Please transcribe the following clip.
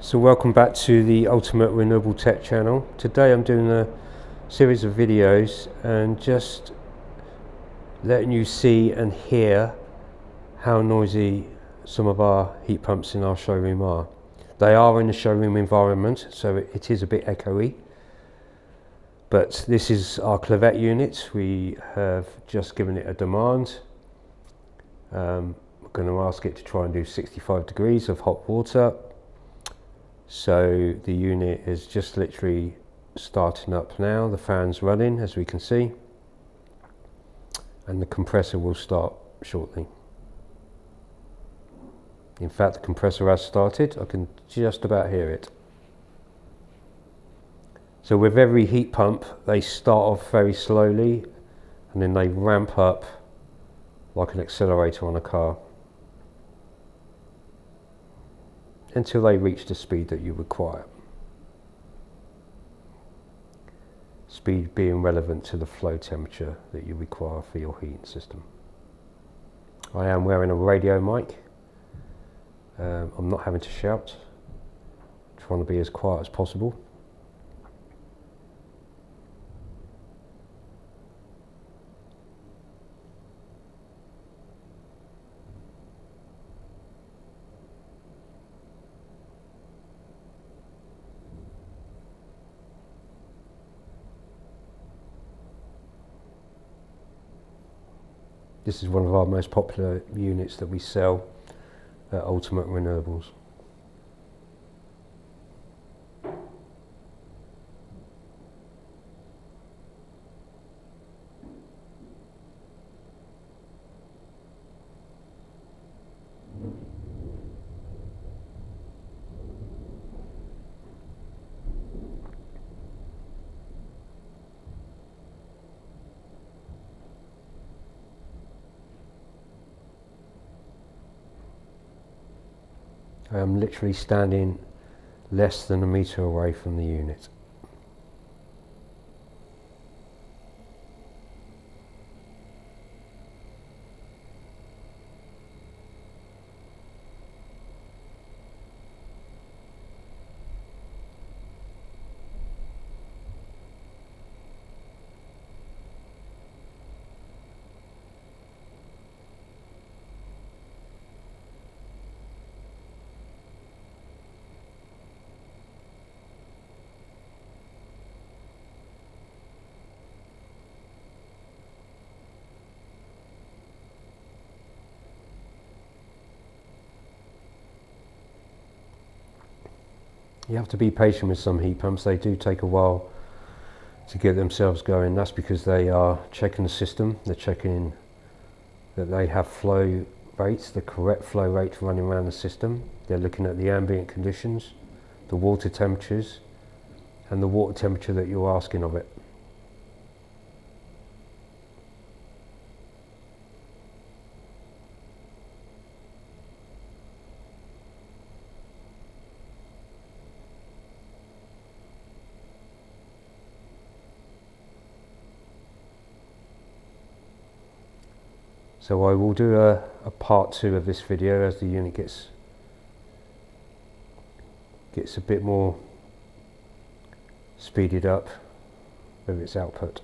So welcome back to the Ultimate Renewable Tech channel. Today I'm doing a series of videos and just letting you see and hear how noisy some of our heat pumps in our showroom are. They are in the showroom environment, so it is a bit echoey. But this is our Clivet unit. We have just given it a demand. We're going to ask it to try and do 65 degrees of hot water. So the unit is just literally starting up now. The fan's running, as we can see, and the compressor will start shortly. In fact, the compressor has started. I can just about hear it. So with every heat pump, they start off very slowly and then they ramp up like an accelerator on a car until they reach the speed that you require. Speed being relevant to the flow temperature that you require for your heating system. I am wearing a radio mic. I'm not having to shout, trying to be as quiet as possible. This is one of our most popular units that we sell at Ultimate Renewables. I am literally standing less than a metre away from the unit. You have to be patient with some heat pumps. They do take a while to get themselves going. That's because they are checking the system. They're checking that they have flow rates, the correct flow rates running around the system. They're looking at the ambient conditions, the water temperatures, and the water temperature that you're asking of it. So I will do a part 2 of this video as the unit gets a bit more speeded up with its output.